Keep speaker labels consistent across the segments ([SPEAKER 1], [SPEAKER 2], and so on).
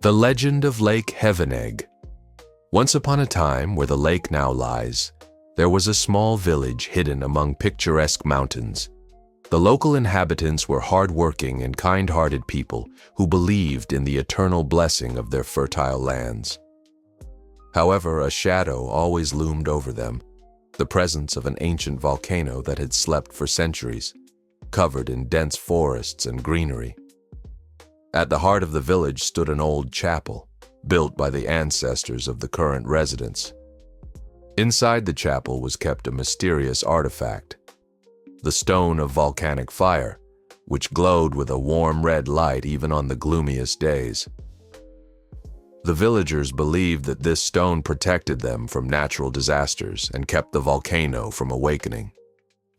[SPEAKER 1] The Legend of Lake Hevenegg. Once upon a time, where the lake now lies, there was a small village hidden among picturesque mountains. The local inhabitants were hard-working and kind-hearted people who believed in the eternal blessing of their fertile lands. However, a shadow always loomed over them, the presence of an ancient volcano that had slept for centuries, covered in dense forests and greenery. At the heart of the village stood an old chapel, built by the ancestors of the current residents. Inside the chapel was kept a mysterious artifact, the Stone of Volcanic Fire, which glowed with a warm red light even on the gloomiest days. The villagers believed that this stone protected them from natural disasters and kept the volcano from awakening.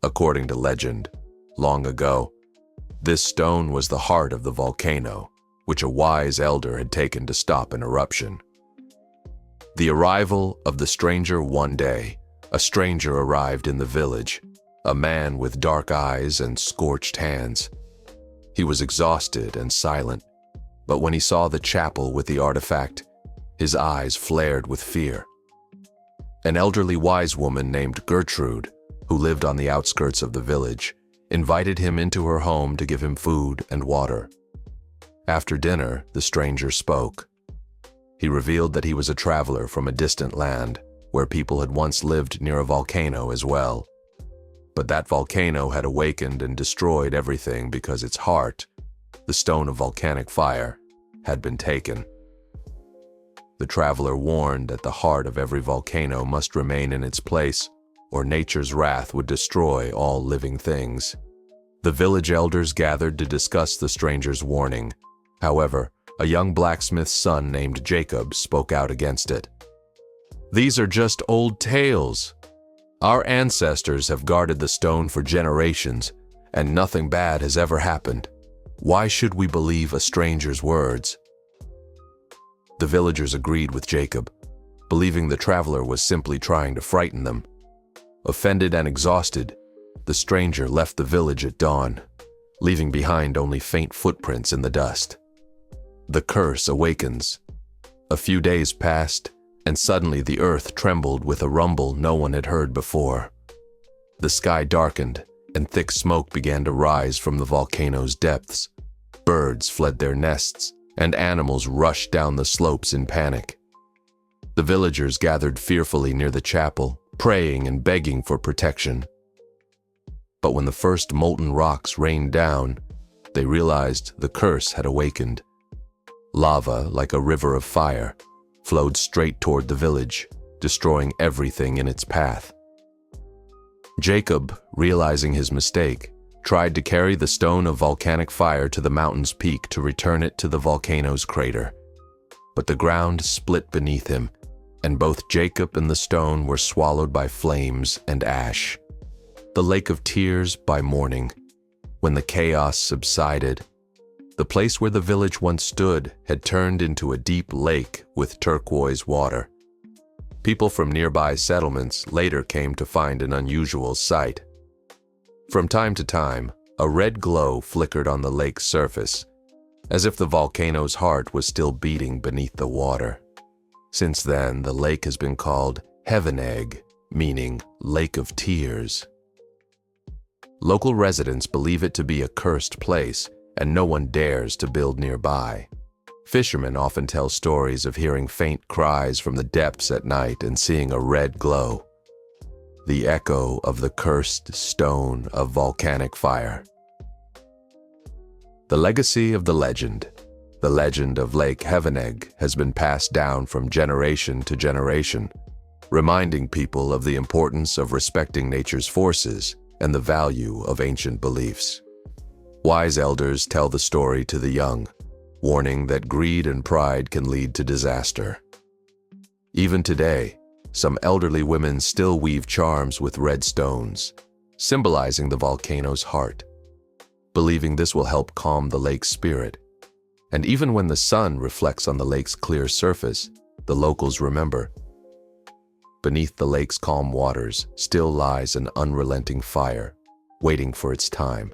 [SPEAKER 1] According to legend, long ago, this stone was the heart of the volcano, which a wise elder had taken to stop an eruption. The arrival of the stranger one day, a stranger arrived in the village, a man with dark eyes and scorched hands. He was exhausted and silent, but when he saw the chapel with the artifact, his eyes flared with fear. An elderly wise woman named Gertrude, who lived on the outskirts of the village, invited him into her home to give him food and water. After dinner, the stranger spoke. He revealed that he was a traveler from a distant land, where people had once lived near a volcano as well. But that volcano had awakened and destroyed everything because its heart, the Stone of Volcanic Fire, had been taken. The traveler warned that the heart of every volcano must remain in its place, or nature's wrath would destroy all living things. The village elders gathered to discuss the stranger's warning. However, a young blacksmith's son named Jacob spoke out against it. "These are just old tales. Our ancestors have guarded the stone for generations, and nothing bad has ever happened. Why should we believe a stranger's words?" The villagers agreed with Jacob, believing the traveler was simply trying to frighten them. Offended and exhausted, the stranger left the village at dawn, leaving behind only faint footprints in the dust. The curse awakens. A few days passed, and suddenly the earth trembled with a rumble no one had heard before. The sky darkened, and thick smoke began to rise from the volcano's depths. Birds fled their nests, and animals rushed down the slopes in panic. The villagers gathered fearfully near the chapel, praying and begging for protection. But when the first molten rocks rained down, they realized the curse had awakened. Lava, like a river of fire, flowed straight toward the village, destroying everything in its path. Jacob, realizing his mistake, tried to carry the Stone of Volcanic Fire to the mountain's peak to return it to the volcano's crater. But the ground split beneath him, and both Jacob and the stone were swallowed by flames and ash. The lake of tears by morning. When the chaos subsided, the place where the village once stood had turned into a deep lake with turquoise water. People from nearby settlements later came to find an unusual sight. From time to time, a red glow flickered on the lake's surface, as if the volcano's heart was still beating beneath the water. Since then, the lake has been called Hevenegg, meaning Lake of Tears. Local residents believe it to be a cursed place, and no one dares to build nearby. Fishermen often tell stories of hearing faint cries from the depths at night and seeing a red glow. The echo of the cursed Stone of Volcanic Fire. The legacy of the legend. The Legend of Lake Hevenegg has been passed down from generation to generation, reminding people of the importance of respecting nature's forces and the value of ancient beliefs. Wise elders tell the story to the young, warning that greed and pride can lead to disaster. Even today, some elderly women still weave charms with red stones, symbolizing the volcano's heart, believing this will help calm the lake's spirit. And even when the sun reflects on the lake's clear surface, the locals remember, beneath the lake's calm waters still lies an unrelenting fire, waiting for its time.